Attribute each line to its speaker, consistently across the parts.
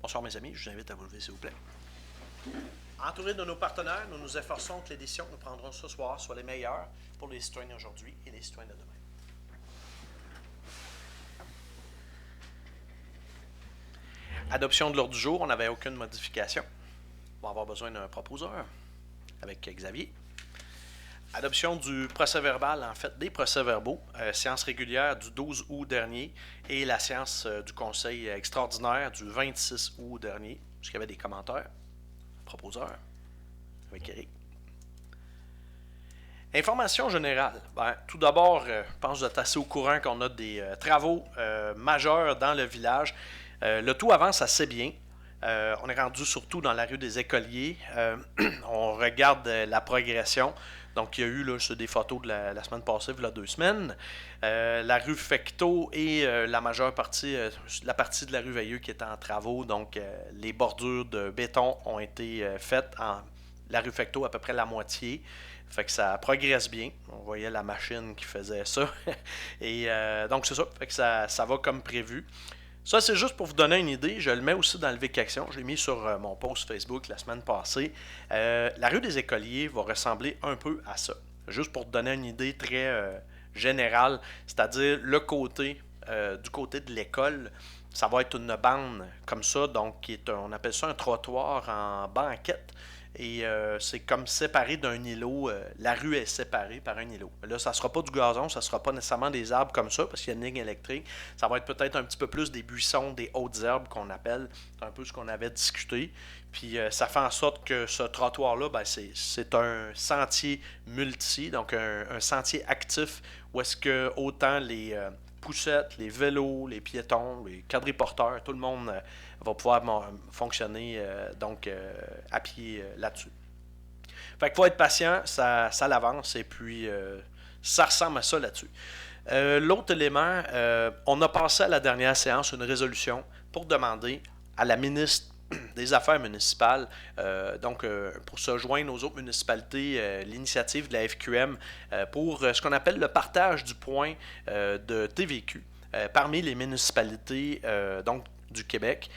Speaker 1: Bonsoir mes amis, je vous invite à vous lever s'il vous plaît. Entouré de nos partenaires, nous nous efforçons que les décisions que nous prendrons ce soir soient les meilleures pour les citoyens d'aujourd'hui et les citoyens de demain. Adoption de l'ordre du jour, on n'avait aucune modification. On va avoir besoin d'un proposeur avec Xavier. Adoption du procès-verbal, en fait, des procès-verbaux, séance régulière du 12 août dernier et la séance du conseil extraordinaire du 26 août dernier. Est-ce qu'il y avait des commentaires? Proposeur, avec Eric. Information générale. Tout d'abord, je pense que vous êtes assez au courant qu'on a des travaux majeurs dans le village. Le tout avance assez bien. On est rendu surtout dans la rue des Écoliers. On regarde la progression. Donc, il y a eu là, des photos de la semaine passée, il y a 2 semaines. La rue Fecteau et la majeure partie, la partie de la rue Veilleux qui est en travaux. Donc, les bordures de béton ont été faites en la rue Fecteau à peu près la moitié. Fait que ça progresse bien. On voyait la machine qui faisait ça. Et donc, c'est ça. Fait que ça va comme prévu. Ça, c'est juste pour vous donner une idée. Je le mets aussi dans le Vic Action. Je l'ai mis sur mon post Facebook la semaine passée. La rue des Écoliers va ressembler un peu à ça. Juste pour te donner une idée très générale, c'est-à-dire le côté du côté de l'école, ça va être une bande comme ça, donc on appelle ça un trottoir en banquette. Et c'est comme séparé d'un îlot. La rue est séparée par un îlot. Là, ça ne sera pas du gazon, ça ne sera pas nécessairement des arbres comme ça, parce qu'il y a une ligne électrique. Ça va être peut-être un petit peu plus des buissons, des hautes herbes qu'on appelle. C'est un peu ce qu'on avait discuté. Puis ça fait en sorte que ce trottoir-là, c'est un sentier multi, donc un sentier actif, où est-ce que autant les poussettes, les vélos, les piétons, les quadriporteurs, tout le monde va pouvoir fonctionner à pied là-dessus. Fait qu'il faut être patient, ça l'avance et puis ça ressemble à ça là-dessus. L'autre élément, on a passé à la dernière séance une résolution pour demander à la ministre des Affaires municipales, pour se joindre aux autres municipalités, l'initiative de la FQM pour ce qu'on appelle le partage du point de TVQ parmi les municipalités du Québec.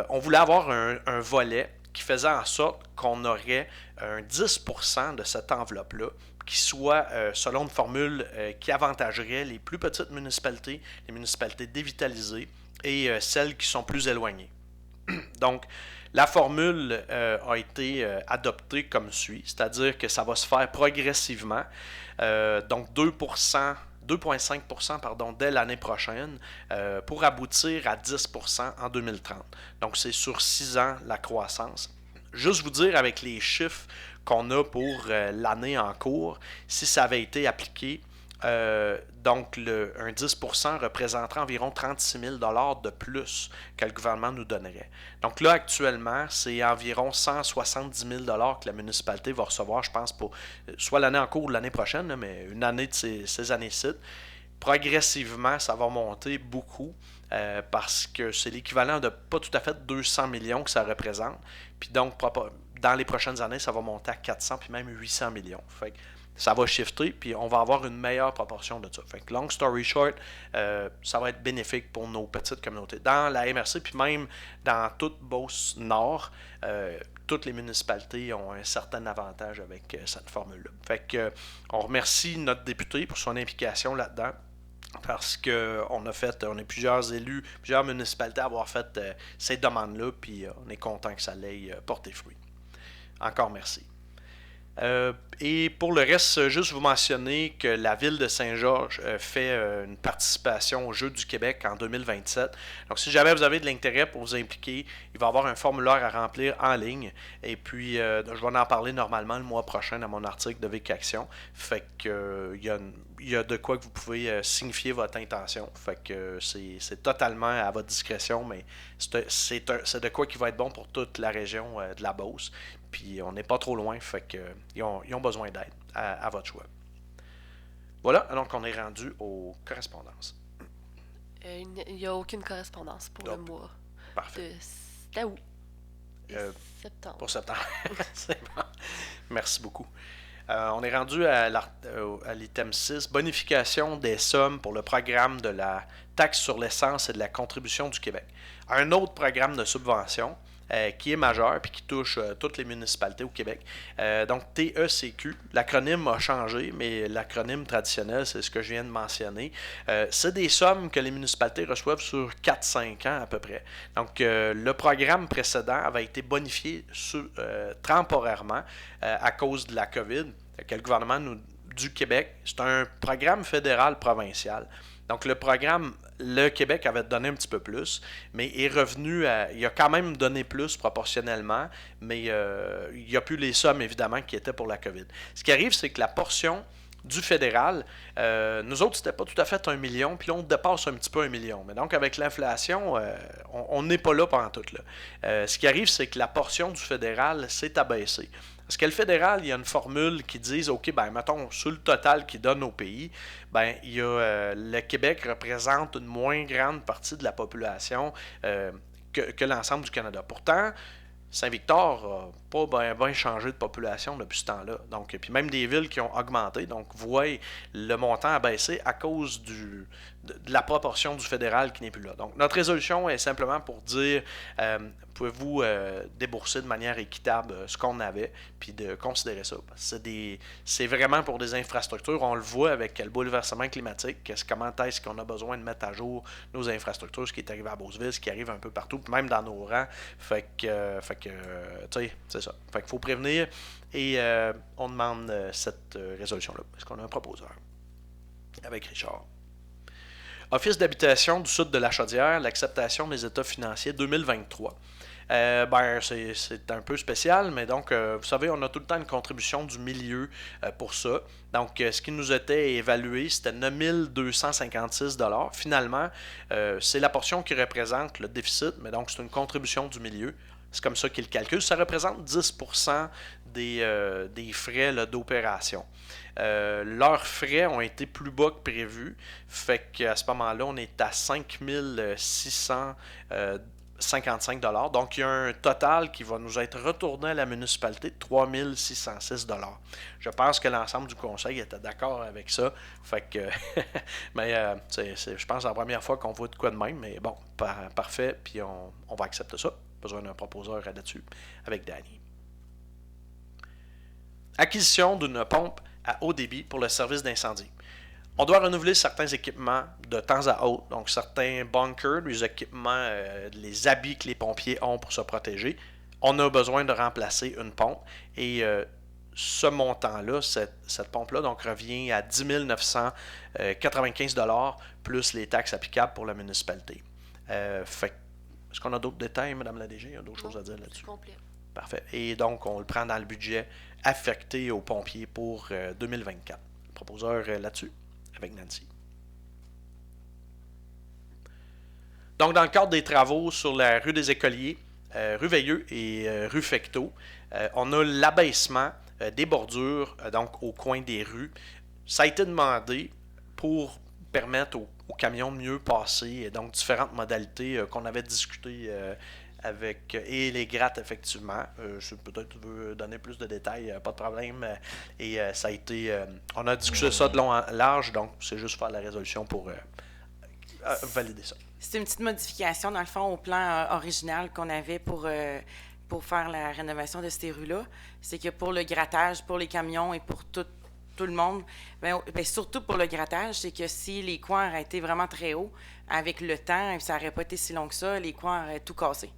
Speaker 1: On voulait avoir un volet qui faisait en sorte qu'on aurait un 10% de cette enveloppe-là qui soit selon une formule qui avantagerait les plus petites municipalités, les municipalités dévitalisées et celles qui sont plus éloignées. Donc, la formule a été adoptée comme suit, c'est-à-dire que ça va se faire progressivement, donc 2,5% dès l'année prochaine, pour aboutir à 10% en 2030. Donc, c'est sur 6 ans la croissance. Juste vous dire avec les chiffres qu'on a pour l'année en cours, si ça avait été appliqué, un 10% représenterait environ 36 000 $ de plus que le gouvernement nous donnerait. Donc là, actuellement, c'est environ 170 000 $ que la municipalité va recevoir, je pense, pour soit l'année en cours ou l'année prochaine, mais une année de ces années-ci. Progressivement, ça va monter beaucoup parce que c'est l'équivalent de pas tout à fait 200 millions que ça représente. Puis donc, dans les prochaines années, ça va monter à 400 puis même 800 millions. Fait que ça va shifter, puis on va avoir une meilleure proportion de ça. Fait que long story short, ça va être bénéfique pour nos petites communautés. Dans la MRC, puis même dans toute Beauce-Nord, toutes les municipalités ont un certain avantage avec cette formule-là. Fait que on remercie notre député pour son implication là-dedans. Parce qu'on est plusieurs élus, plusieurs municipalités à avoir fait ces demandes-là, puis on est content que ça l'ait porté fruit. Encore merci. Et pour le reste, juste vous mentionner que la ville de Saint-Georges fait une participation aux Jeux du Québec en 2027. Donc si jamais vous avez de l'intérêt pour vous impliquer, il va y avoir un formulaire à remplir en ligne. Et puis, je vais en parler normalement le mois prochain dans mon article de Vic Action. Fait que il y a de quoi que vous pouvez signifier votre intention. Fait que c'est totalement à votre discrétion, mais c'est de quoi qui va être bon pour toute la région de la Beauce. Puis on n'est pas trop loin, fait que ils ont besoin d'aide à votre choix. Voilà, donc on est rendu aux correspondances.
Speaker 2: Il n'y a aucune correspondance pour le mois
Speaker 1: Parfait.
Speaker 2: C'était août et septembre.
Speaker 1: Pour septembre. C'est bon. Merci beaucoup. On est rendu à l'item 6, bonification des sommes pour le programme de la taxe sur l'essence et de la contribution du Québec. Un autre programme de subvention qui est majeur et qui touche toutes les municipalités au Québec. Donc TECQ, l'acronyme a changé, mais l'acronyme traditionnel, c'est ce que je viens de mentionner. C'est des sommes que les municipalités reçoivent sur 4-5 ans à peu près. Donc le programme précédent avait été bonifié temporairement à cause de la COVID, que le gouvernement du Québec, c'est un programme fédéral provincial. Donc le programme, le Québec avait donné un petit peu plus, mais est revenu il a quand même donné plus proportionnellement, mais il n'y a plus les sommes évidemment qui étaient pour la COVID. Ce qui arrive, c'est que la portion du fédéral, nous autres, c'était pas tout à fait 1 million, puis là, on dépasse un petit peu 1 million. Mais donc, avec l'inflation, on n'est pas là pendant tout. Là. Ce qui arrive, c'est que la portion du fédéral s'est abaissée. Parce que le fédéral, il y a une formule qui dit, OK, ben, mettons, sur le total qu'il donne au pays, ben, il y a, le Québec représente une moins grande partie de la population que l'ensemble du Canada. Pourtant, Saint-Victor n'a pas bien changé de population depuis ce temps-là. Donc, puis même des villes qui ont augmenté. Donc, vous voyez, le montant a baissé à cause de la proportion du fédéral qui n'est plus là. Donc, notre résolution est simplement pour dire pouvez-vous débourser de manière équitable ce qu'on avait, puis de considérer ça. C'est vraiment pour des infrastructures. On le voit avec le bouleversement climatique. Comment est-ce qu'on a besoin de mettre à jour nos infrastructures, ce qui est arrivé à Beauceville, ce qui arrive un peu partout, même dans nos rangs. Fait que tu sais, c'est ça. Fait qu'il faut prévenir et on demande cette résolution-là. Est-ce qu'on a un proposeur? Avec Richard. Office d'habitation du Sud de la Chaudière, l'acceptation des états financiers 2023. C'est un peu spécial, mais donc, vous savez, on a tout le temps une contribution du milieu pour ça. Donc, ce qui nous était évalué, c'était 9 256 $. Finalement, c'est la portion qui représente le déficit, mais donc, c'est une contribution du milieu. C'est comme ça qu'ils calculent. Ça représente 10% des frais d'opération. Leurs frais ont été plus bas que prévu. Fait qu'à ce moment-là, on est à 5 655 $. Donc, il y a un total qui va nous être retourné à la municipalité de 3 606 $. Je pense que l'ensemble du conseil était d'accord avec ça. Fait que, mais je pense que c'est la première fois qu'on voit de quoi de même. Mais bon, parfait. Puis on va accepter ça. Besoin d'un proposeur là-dessus avec Danny. Acquisition d'une pompe à haut débit pour le service d'incendie. On doit renouveler certains équipements de temps à autre, donc certains bunkers, les équipements, les habits que les pompiers ont pour se protéger. On a besoin de remplacer une pompe et ce montant-là, cette pompe-là, donc revient à 10 995 $ plus les taxes applicables pour la municipalité. Est-ce qu'on a d'autres détails, Mme la DG? Il y a d'autres choses à dire là-dessus?
Speaker 2: Complet.
Speaker 1: Parfait. Et donc, on le prend dans le budget affecté aux pompiers pour 2024. Proposeur là-dessus, avec Nancy. Donc, dans le cadre des travaux sur la rue des Écoliers, rue Veilleux et rue Fecteau, on a l'abaissement des bordures donc au coin des rues. Ça a été demandé pour permettre aux camions de mieux passer, et donc différentes modalités qu'on avait discutées avec et les grattes effectivement. Peut-être tu veux donner plus de détails, pas de problème. Et ça a été, on a discuté ça de long en large, donc c'est juste faire la résolution pour valider ça.
Speaker 3: C'est une petite modification dans le fond au plan original qu'on avait pour faire la rénovation de ces rues-là. C'est que pour le grattage, pour les camions et pour tout le monde, ben, surtout pour le grattage, c'est que si les coins auraient été vraiment très hauts, avec le temps, et ça n'aurait pas été si long que ça, les coins auraient tout cassé.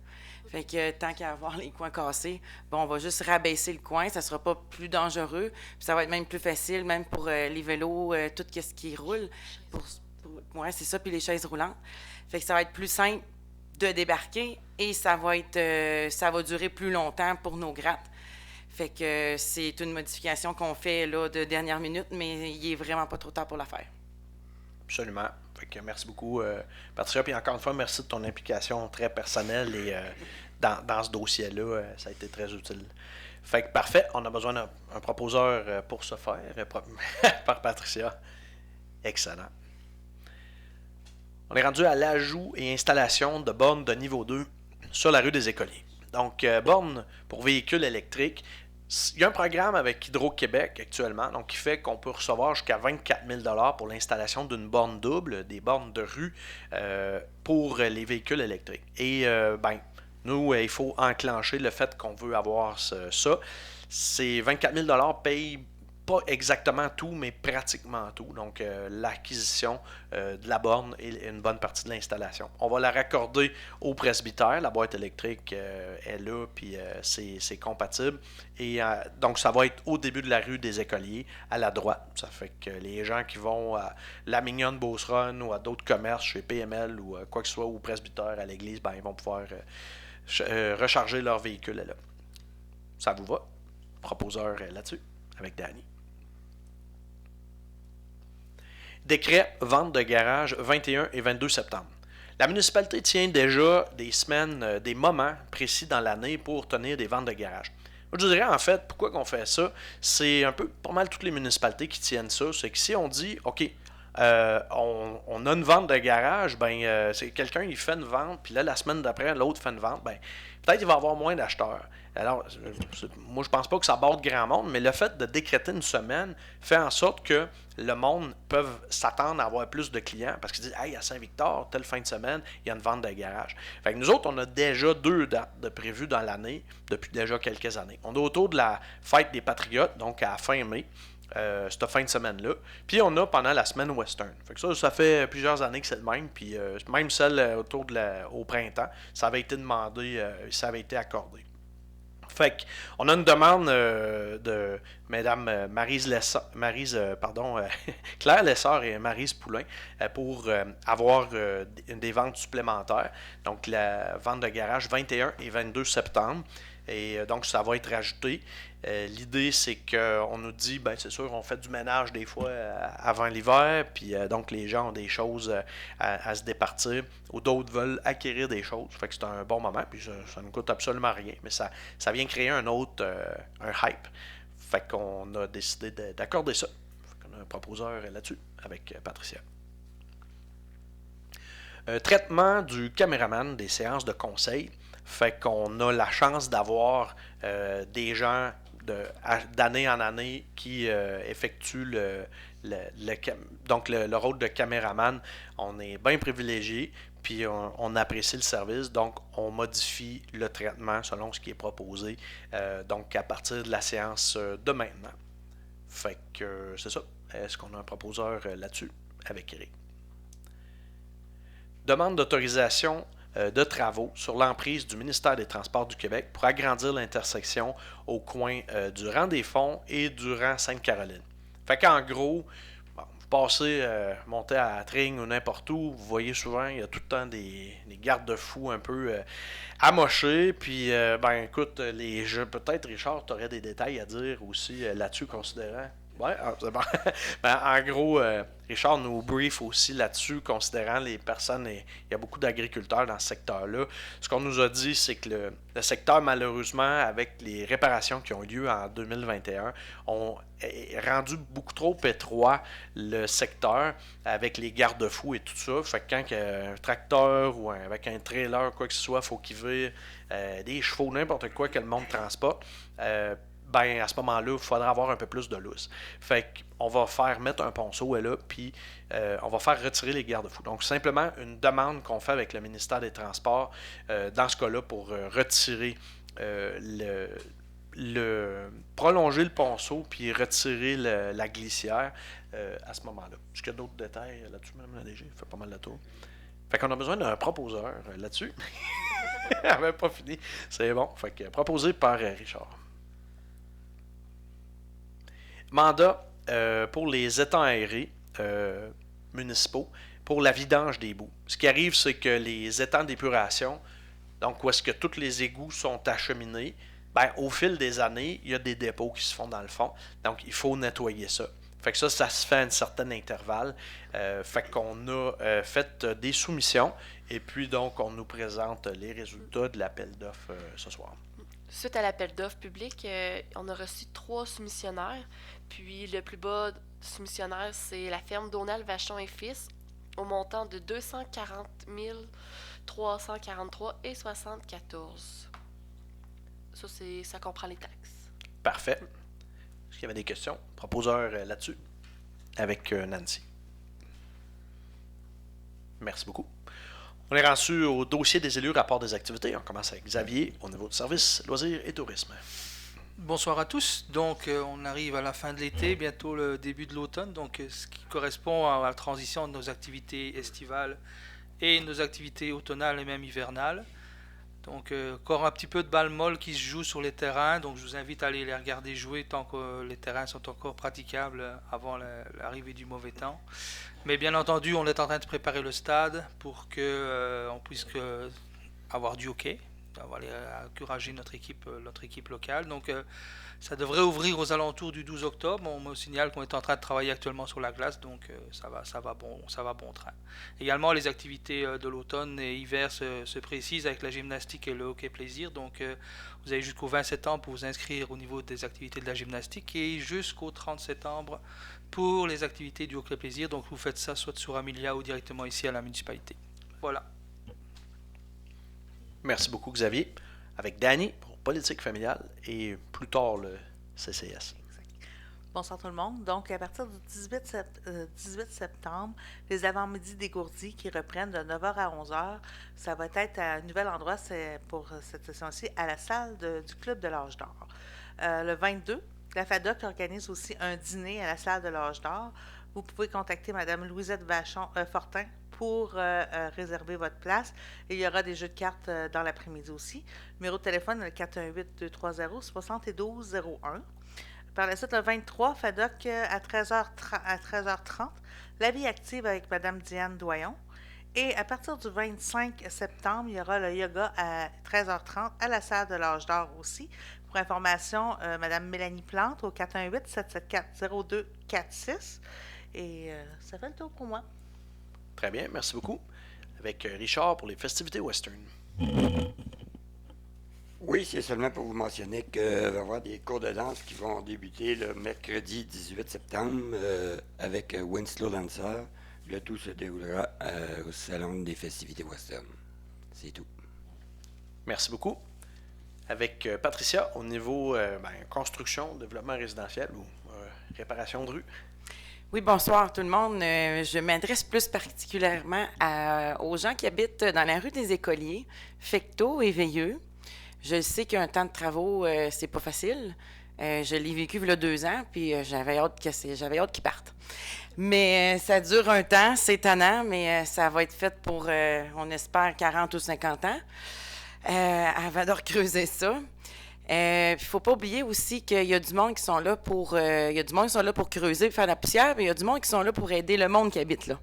Speaker 3: Fait que tant qu'à avoir les coins cassés, bon, on va juste rabaisser le coin, ça sera pas plus dangereux, puis ça va être même plus facile, même pour les vélos, tout ce qui roule. Ouais, c'est ça, puis les chaises roulantes. Fait que ça va être plus simple de débarquer et ça va durer plus longtemps pour nos grattes. Fait que c'est une modification qu'on fait là, de dernière minute, mais il est vraiment pas trop tard pour la faire.
Speaker 1: Absolument. Fait que merci beaucoup, Patricia. Puis encore une fois, merci de ton implication très personnelle et dans ce dossier-là, ça a été très utile. Fait que parfait, on a besoin d'un proposeur pour ce faire, par Patricia. Excellent. On est rendu à l'ajout et installation de bornes de niveau 2 sur la rue des Écoliers. Donc, bornes pour véhicules électriques. Il y a un programme avec Hydro-Québec actuellement, donc qui fait qu'on peut recevoir jusqu'à 24 000 pour l'installation d'une borne double, des bornes de rue pour les véhicules électriques. Et nous, il faut enclencher le fait qu'on veut avoir ça. Ces 24 000 payent pas exactement tout, mais pratiquement tout. Donc, l'acquisition de la borne et une bonne partie de l'installation. On va la raccorder au presbytère. La boîte électrique est là, puis c'est compatible. Et donc, ça va être au début de la rue des Écoliers, à la droite. Ça fait que les gens qui vont à la Mignonne Beauceronne ou à d'autres commerces, chez PML ou quoi que ce soit, ou au presbytère, à l'église, ils vont pouvoir recharger leur véhicule là. Ça vous va? Proposeur là-dessus, avec Danny. Décret vente de garage 21 et 22 septembre. La municipalité tient déjà des semaines, des moments précis dans l'année pour tenir des ventes de garage. Moi, je dirais en fait, pourquoi qu'on fait ça, c'est un peu pas mal toutes les municipalités qui tiennent ça. C'est que si on dit, OK, on a une vente de garage, c'est quelqu'un il fait une vente, puis là, la semaine d'après, l'autre fait une vente, peut-être il va y avoir moins d'acheteurs. Alors, moi, je pense pas que ça borde grand monde, mais le fait de décréter une semaine fait en sorte que le monde peut s'attendre à avoir plus de clients parce qu'ils disent « Hey, à Saint-Victor, telle fin de semaine, il y a une vente de garage. » Fait que nous autres, on a déjà 2 dates de prévues dans l'année depuis déjà quelques années. On est autour de la fête des Patriotes, donc à fin mai. Cette fin de semaine-là. Puis on a pendant la semaine Western. Fait que ça fait plusieurs années que c'est le même. Puis même celle autour au printemps, ça avait été demandé, ça avait été accordé. Fait qu'on a une demande de Mesdames Claire Lessard et Maryse Poulain pour avoir des ventes supplémentaires. Donc la vente de garage 21 et 22 septembre. Et donc, ça va être rajouté. L'idée, c'est qu'on nous dit, c'est sûr, on fait du ménage des fois avant l'hiver, puis donc les gens ont des choses à se départir, ou d'autres veulent acquérir des choses. Fait que c'est un bon moment, puis ça ne coûte absolument rien, mais ça vient créer un autre, un hype. Fait qu'on a décidé d'accorder ça. Fait qu'on a un proposeur là-dessus, avec Patricia. Traitement du caméraman des séances de conseil. Fait qu'on a la chance d'avoir des gens d'année en année qui effectuent le rôle de caméraman. On est bien privilégié, puis on apprécie le service, donc on modifie le traitement selon ce qui est proposé, donc à partir de la séance de maintenant. Fait que c'est ça. Est-ce qu'on a un proposeur là-dessus avec Eric? Demande d'autorisation de travaux sur l'emprise du ministère des Transports du Québec pour agrandir l'intersection au coin du rang des Fonds et du rang Sainte-Caroline. Fait qu'en gros, vous passez, montez à Trigne ou n'importe où, vous voyez souvent, il y a tout le temps des garde-fous un peu amochés. Puis, écoute, peut-être Richard, tu aurais des détails à dire aussi là-dessus, considérant. Ouais, c'est bon. En gros, Richard nous brief aussi là-dessus, considérant les personnes, il y a beaucoup d'agriculteurs dans ce secteur-là. Ce qu'on nous a dit, c'est que le secteur, malheureusement, avec les réparations qui ont eu lieu en 2021, ont rendu beaucoup trop étroit le secteur avec les garde-fous et tout ça. Fait que quand il y a un tracteur ou avec un trailer, quoi que ce soit, il faut qu'il vire des chevaux, n'importe quoi que le monde transporte. À ce moment-là, il faudra avoir un peu plus de lousse. Fait qu'on va faire mettre un ponceau là, puis on va faire retirer les garde-fous. Donc, simplement une demande qu'on fait avec le ministère des Transports, dans ce cas-là, pour retirer prolonger le ponceau, puis retirer la glissière à ce moment-là. Est-ce qu'il y a d'autres détails là-dessus, Mme la DG? Fait pas mal de tour. Fait qu'on a besoin d'un proposeur là-dessus. Elle n'avait pas fini. C'est bon. Fait que proposé par Richard. Mandat pour les étangs aérés municipaux pour la vidange des boues. Ce qui arrive, c'est que les étangs d'épuration, donc où est-ce que tous les égouts sont acheminés, au fil des années, il y a des dépôts qui se font dans le fond. Donc, il faut nettoyer ça. Fait que ça se fait à un certain intervalle. Fait qu'on a fait des soumissions et puis donc on nous présente les résultats de l'appel d'offres ce soir.
Speaker 2: Suite à l'appel d'offres public, on a reçu 3 soumissionnaires. Puis le plus bas soumissionnaire, c'est la ferme Donald Vachon et Fils, au montant de 240 343 et 74. Ça comprend les taxes.
Speaker 1: Parfait. Est-ce qu'il y avait des questions? Proposeur là-dessus? Avec Nancy. Merci beaucoup. On est rendu au dossier des élus, rapport des activités. On commence avec Xavier au niveau du service, loisirs et tourisme.
Speaker 4: Bonsoir à tous. Donc, on arrive à la fin de l'été, bientôt le début de l'automne, donc ce qui correspond à la transition de nos activités estivales et nos activités automnales et même hivernales. Donc, encore un petit peu de balle molle qui se joue sur les terrains. Donc, je vous invite à aller les regarder jouer tant que les terrains sont encore praticables avant l'arrivée du mauvais temps. Mais bien entendu, on est en train de préparer le stade pour que on puisse avoir du hockey. On va aller encourager notre équipe locale. Donc, ça devrait ouvrir aux alentours du 12 octobre. On me signale qu'on est en train de travailler actuellement sur la glace, donc ça va bon train. Également, les activités de l'automne et hiver se précisent avec la gymnastique et le hockey plaisir. Donc, vous avez jusqu'au 20 septembre pour vous inscrire au niveau des activités de la gymnastique et jusqu'au 30 septembre pour les activités du hockey plaisir. Donc, vous faites ça soit sur Amelia ou directement ici à la municipalité. Voilà.
Speaker 1: Merci beaucoup, Xavier. Avec Danny pour politique familiale et plus tard le CCS.
Speaker 5: Bonsoir tout le monde. Donc, à partir du 18 septembre, les avant-midi dégourdis qui reprennent de 9h à 11h, ça va être à un nouvel endroit pour cette session-ci, à la salle du Club de l'Âge d'Or. Le 22, la FADOC organise aussi un dîner à la salle de l'Âge d'Or. Vous pouvez contacter Mme Louisette Fortin pour réserver votre place. Et il y aura des jeux de cartes dans l'après-midi aussi. Numéro de téléphone, le 418-230-7201. Par la suite, le 23, FADOC à 13h30, la vie active avec Mme Diane Doyon. Et à partir du 25 septembre, il y aura le yoga à 13h30 à la salle de l'Âge d'Or aussi. Pour information, Mme Mélanie Plante au 418-774-0246. Et ça fait le tour pour moi.
Speaker 1: Très bien, merci beaucoup. Avec Richard pour les festivités western.
Speaker 6: Oui, c'est seulement pour vous mentionner qu'il va y avoir des cours de danse qui vont débuter le mercredi 18 septembre avec Winslow Dancer. Le tout se déroulera au Salon des festivités western. C'est tout.
Speaker 1: Merci beaucoup. Avec Patricia au niveau construction, développement résidentiel ou réparation de rue.
Speaker 3: Oui, bonsoir tout le monde. Je m'adresse plus particulièrement aux gens qui habitent dans la rue des Écoliers, Fecteau et Veilleux. Je sais qu'un temps de travaux, c'est pas facile. Je l'ai vécu il y a 2 ans, puis j'avais hâte qu'ils partent. Mais ça dure un temps, c'est étonnant, mais ça va être fait pour, on espère, 40 ou 50 ans avant de recreuser ça. Il ne faut pas oublier aussi qu'il y a du monde qui sont là pour creuser, faire la poussière, mais il y a du monde qui sont là pour aider le monde qui habite là.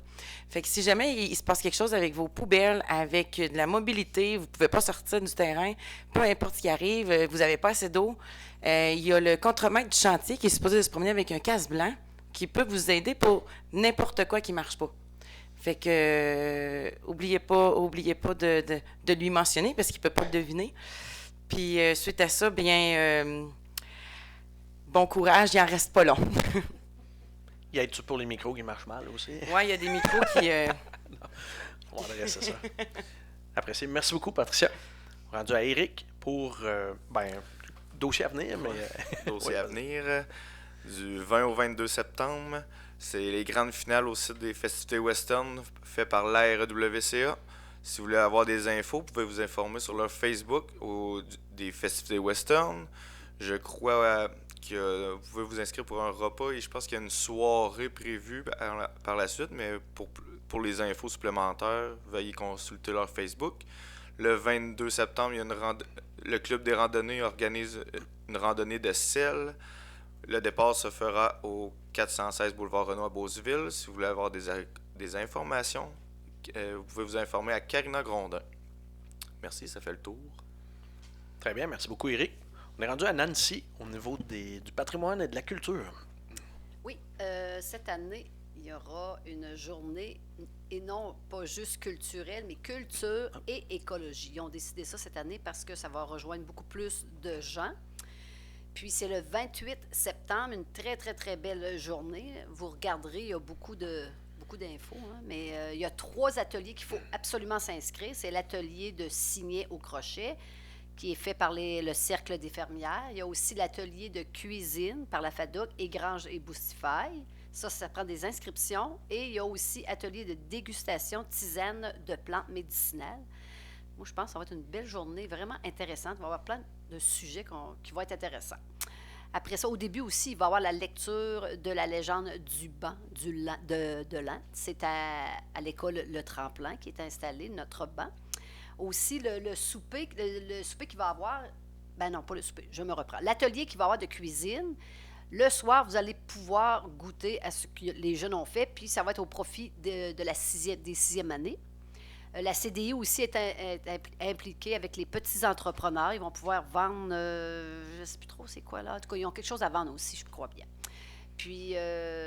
Speaker 3: Fait que si jamais il se passe quelque chose avec vos poubelles, avec de la mobilité, vous ne pouvez pas sortir du terrain, peu importe ce qui arrive, vous n'avez pas assez d'eau, il y a le contremaître du chantier qui est supposé se promener avec un casque blanc qui peut vous aider pour n'importe quoi qui ne marche pas. Fait que oubliez pas de lui mentionner parce qu'il ne peut pas le deviner. Puis suite à ça, bien, bon courage, il n'en reste pas long.
Speaker 1: Y a-tu pour les micros qui marchent mal aussi?
Speaker 3: Oui, il y a des micros qui...
Speaker 1: On va adresser ça. Apprécié. Merci beaucoup, Patricia. Rendu à Eric pour dossier à venir.
Speaker 7: Dossier à venir. Du 20 au 22 septembre, c'est les grandes finales au site des festivités western fait par l'ARWCA. Si vous voulez avoir des infos, vous pouvez vous informer sur leur Facebook des festivités western. Je crois que vous pouvez vous inscrire pour un repas et je pense qu'il y a une soirée prévue par la suite, mais pour les infos supplémentaires, veuillez consulter leur Facebook. Le 22 septembre, le Club des randonnées organise une randonnée de sel. Le départ se fera au 416 boulevard Renaud à Beauceville. Si vous voulez avoir des informations, vous pouvez vous informer à Karina Grondin. Merci, ça fait le tour.
Speaker 1: Très bien, merci beaucoup, Eric. On est rendu à Nancy au niveau du patrimoine et de la culture.
Speaker 8: Oui, cette année, il y aura une journée, et non pas juste culturelle, mais culture et écologie. Ils ont décidé ça cette année parce que ça va rejoindre beaucoup plus de gens. Puis c'est le 28 septembre, une très, très, très belle journée. Vous regarderez, il y a beaucoup d'infos, hein, mais il y a 3 ateliers qu'il faut absolument s'inscrire. C'est l'atelier de signer au crochet, qui est fait par le Cercle des fermières. Il y a aussi l'atelier de cuisine par la FADOC et Grange et Boostify. Ça prend des inscriptions. Et il y a aussi atelier de dégustation tisane de plantes médicinales. Moi, je pense que ça va être une belle journée, vraiment intéressante. Il va y avoir plein de sujets qui vont être intéressants. Après ça, au début aussi, il va y avoir la lecture de la légende du banc de l'an. C'est à l'école Le Tremplin qui est installé, notre banc. Aussi, le souper qu'il va y avoir... Ben non, pas le souper, je me reprends. L'atelier qu'il va y avoir de cuisine. Le soir, vous allez pouvoir goûter à ce que les jeunes ont fait, puis ça va être au profit des sixième années. La CDI aussi est impliquée avec les petits entrepreneurs. Ils vont pouvoir vendre, je ne sais plus trop c'est quoi là. En tout cas, ils ont quelque chose à vendre aussi, je crois bien. Puis,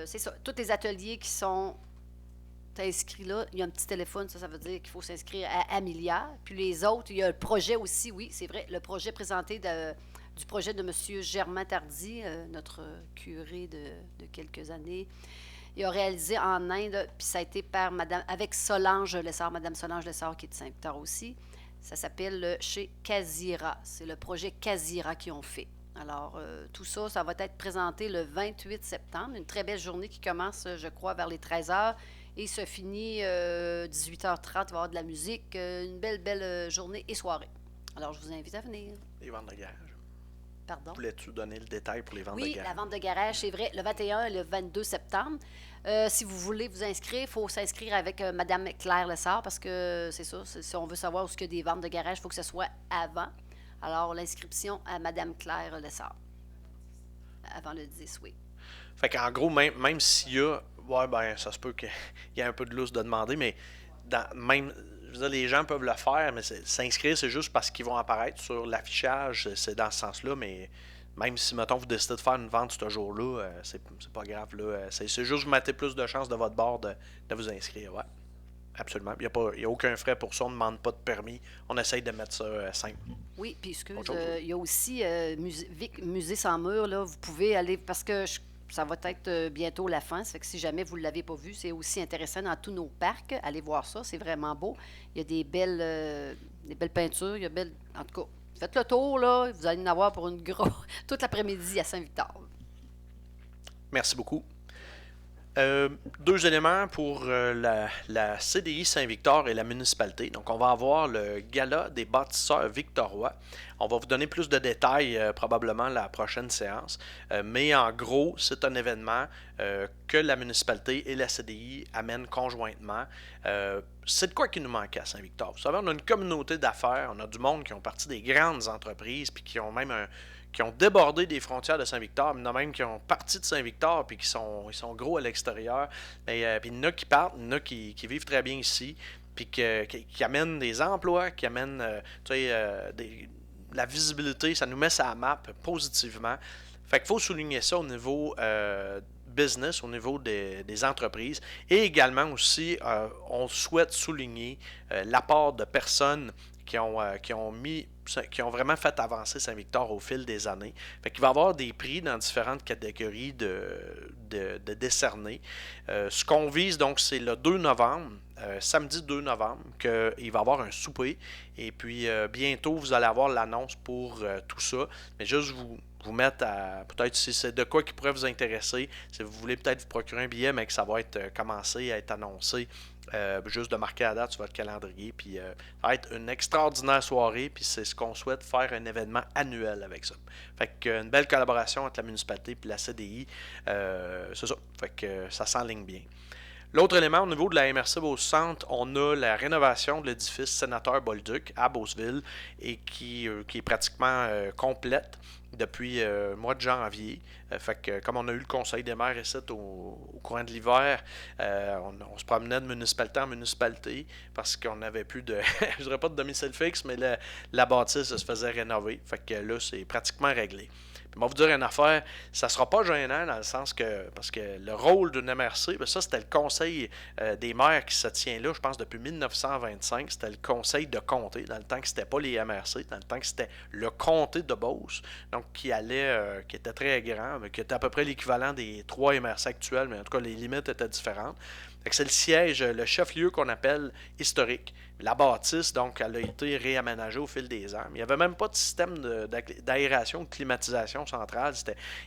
Speaker 8: c'est ça. Tous les ateliers qui sont inscrits là, il y a un petit téléphone, ça veut dire qu'il faut s'inscrire à Amelia. Puis les autres, il y a le projet aussi, oui, c'est vrai, le projet présenté du projet de M. Germain Tardy, notre curé de quelques années. Il a réalisé en Inde, puis ça a été avec Solange Lessard, Madame Solange Lessard, qui est de Saint-Victor aussi. Ça s'appelle chez Casira. C'est le projet Casira qu'ils ont fait. Alors, tout ça, ça va être présenté le 28 septembre. Une très belle journée qui commence, je crois, vers les 13h et se finit 18h30. Il va y avoir de la musique. Une belle journée et soirée. Alors, je vous invite à venir.
Speaker 1: Les ventes de garage.
Speaker 8: Pardon?
Speaker 1: Voulais-tu donner le détail pour les ventes de
Speaker 8: Oui,
Speaker 1: garage?
Speaker 8: la vente de garage, c'est vrai, le 21 et le 22 septembre. Si vous voulez vous inscrire, il faut s'inscrire avec Mme Claire Lessard parce que c'est ça, si on veut savoir où il y a des ventes de garage, il faut que ce soit avant. Alors, l'inscription à Mme Claire Lessard. Avant le 10, oui.
Speaker 1: Fait qu'en gros, même s'il y a... Ouais, ben, ça se peut qu'il y ait un peu de lousse de demander, mais je veux dire, les gens peuvent le faire, mais s'inscrire, c'est juste parce qu'ils vont apparaître sur l'affichage, c'est dans ce sens-là, mais même si, mettons, vous décidez de faire une vente ce jour-là, c'est pas grave, là. C'est juste vous mettez plus de chances de votre bord de vous inscrire, ouais. Absolument. Il n'y a aucun frais pour ça, on ne demande pas de permis. On essaye de mettre ça simple.
Speaker 8: Oui, puis il y a aussi Musée sans mur, là, vous pouvez aller, parce que ça va être bientôt la fin, ça fait que si jamais vous ne l'avez pas vu, c'est aussi intéressant dans tous nos parcs. Allez voir ça, c'est vraiment beau. Il y a des belles peintures, en tout cas, faites le tour, là, vous allez en avoir pour toute l'après-midi à Saint-Victor.
Speaker 1: Merci beaucoup. 2 éléments pour la CDI Saint-Victor et la municipalité. Donc, on va avoir le gala des bâtisseurs victorois. On va vous donner plus de détails probablement la prochaine séance. Mais en gros, c'est un événement que la municipalité et la CDI amènent conjointement. C'est de quoi qui nous manquait à Saint-Victor. Vous savez, on a une communauté d'affaires, on a du monde qui ont parti des grandes entreprises, puis qui ont même qui ont débordé des frontières de Saint-Victor, mais il y en a même qui ont parti de Saint-Victor puis ils sont gros à l'extérieur. Puis il y en a qui partent, il y en a qui vivent très bien ici, puis qui amènent des emplois, qui amènent la visibilité, ça nous met sur la map positivement. Fait qu'il faut souligner ça au niveau business, au niveau des entreprises. Et également aussi, on souhaite souligner l'apport de personnes qui ont vraiment fait avancer Saint-Victor au fil des années. Fait qu'il va y avoir des prix dans différentes catégories de décernés. Ce qu'on vise, donc, c'est le 2 novembre, samedi 2 novembre, qu'il va y avoir un souper. Et puis, bientôt, vous allez avoir l'annonce pour tout ça. Mais juste vous mettre à... Peut-être si c'est de quoi qui pourrait vous intéresser, si vous voulez peut-être vous procurer un billet, mais que ça va être commencé à être annoncé, juste de marquer la date sur votre calendrier, puis ça va être une extraordinaire soirée, puis c'est ce qu'on souhaite, faire un événement annuel avec ça. Fait que une belle collaboration entre la municipalité et la CDI, c'est ça. Fait que ça s'enligne bien. L'autre élément, au niveau de la MRC Beauce-Centre, on a la rénovation de l'édifice Sénateur Bolduc à Beauceville et qui est pratiquement complète depuis le mois de janvier. Fait que comme on a eu le conseil des maires ici au courant de l'hiver, on se promenait de municipalité en municipalité parce qu'on n'avait plus de, je dirais pas de domicile fixe, mais la bâtisse se faisait rénover. Fait que là, c'est pratiquement réglé. Puis Je vais vous dire une affaire, ça ne sera pas gênant dans le sens que, parce que le rôle d'une MRC, ça c'était le conseil des maires qui se tient là, je pense depuis 1925, c'était le conseil de comté, dans le temps que c'était pas les MRC, dans le temps que c'était le comté de Beauce, donc qui était très grand, mais qui était à peu près l'équivalent des 3 MRC actuels, mais en tout cas les limites étaient différentes. Fait que c'est le siège, le chef-lieu qu'on appelle historique. La bâtisse, donc, elle a été réaménagée au fil des ans. Mais il n'y avait même pas de système d'aération, de climatisation centrale.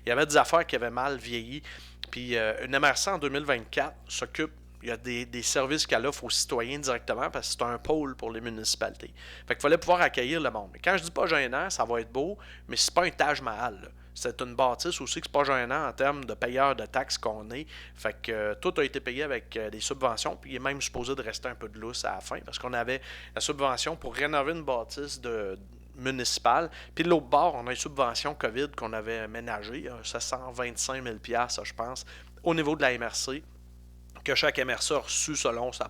Speaker 1: Il y avait des affaires qui avaient mal vieilli. Puis une MRC en 2024 s'occupe, il y a des services qu'elle offre aux citoyens directement parce que c'est un pôle pour les municipalités. Fait qu'il fallait pouvoir accueillir le monde. Mais quand je dis pas gênant, ça va être beau, mais c'est pas un Taj Mahal, là. C'est une bâtisse aussi que c'est pas gênant en termes de payeurs de taxes qu'on est. Fait que tout a été payé avec des subventions, puis il est même supposé de rester un peu de lousse à la fin, parce qu'on avait la subvention pour rénover une bâtisse municipale. Puis de l'autre bord, on a une subvention COVID qu'on avait ménagée, 725 000 $, je pense, au niveau de la MRC, que chaque MRC a reçu selon sa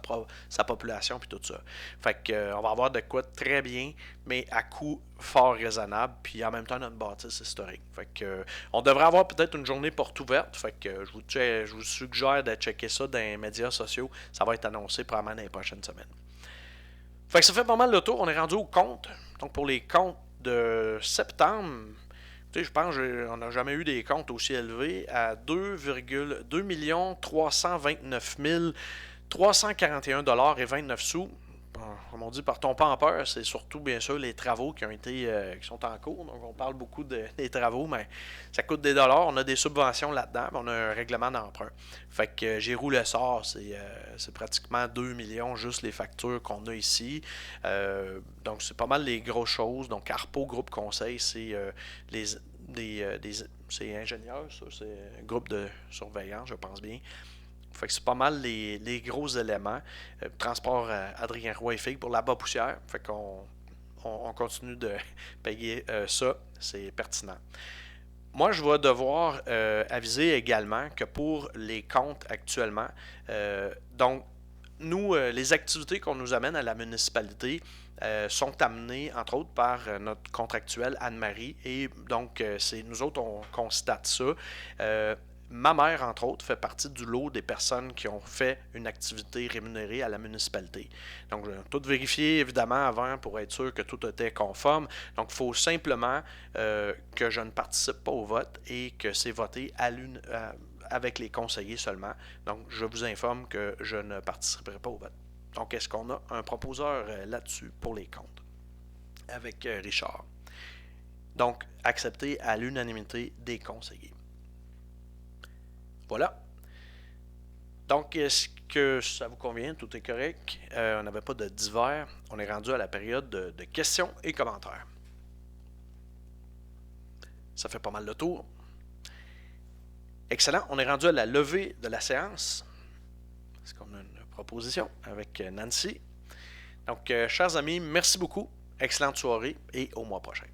Speaker 1: population puis tout ça. Fait que on va avoir de quoi très bien, mais à coût fort raisonnable, puis en même temps notre bâtisse historique. Fait que on devrait avoir peut-être une journée porte ouverte. Fait que je vous suggère de checker ça dans les médias sociaux. Ça va être annoncé probablement dans les prochaines semaines. Fait que ça fait pas mal le tour. On est rendu au compte. Donc pour les comptes de septembre, je pense qu'on n'a jamais eu des comptes aussi élevés à 2 329 341 $ et 29 sous. Comme on dit, partons pas en peur, c'est surtout bien sûr les travaux qui sont en cours. Donc on parle beaucoup des travaux, mais ça coûte des dollars. On a des subventions là-dedans, mais on a un règlement d'emprunt. Fait que Giroux le sort, c'est pratiquement 2 millions juste les factures qu'on a ici. Donc c'est pas mal les grosses choses. Donc Harpo Groupe Conseil, c'est c'est ingénieurs, ça, c'est un groupe de surveillance, je pense bien. Fait que c'est pas mal les gros éléments. Transport Adrien Roy et Figue pour la bas poussière. Fait qu'on continue de payer ça. C'est pertinent. Moi, je vais devoir aviser également que pour les comptes actuellement, donc, nous, les activités qu'on nous amène à la municipalité sont amenées, entre autres, par notre contractuelle Anne-Marie. Et donc, c'est nous autres, on constate ça. Ma mère, entre autres, fait partie du lot des personnes qui ont fait une activité rémunérée à la municipalité. Donc, j'ai tout vérifié, évidemment, avant pour être sûr que tout était conforme. Donc, il faut simplement que je ne participe pas au vote et que c'est voté avec les conseillers seulement. Donc, je vous informe que je ne participerai pas au vote. Donc, est-ce qu'on a un proposeur là-dessus pour les comptes avec Richard? Donc, accepté à l'unanimité des conseillers. Voilà. Donc, est-ce que ça vous convient? Tout est correct. On n'avait pas de divers. On est rendu à la période de questions et commentaires. Ça fait pas mal de tour. Excellent. On est rendu à la levée de la séance. Est-ce qu'on a une proposition avec Nancy? Donc, chers amis, merci beaucoup. Excellente soirée et au mois prochain.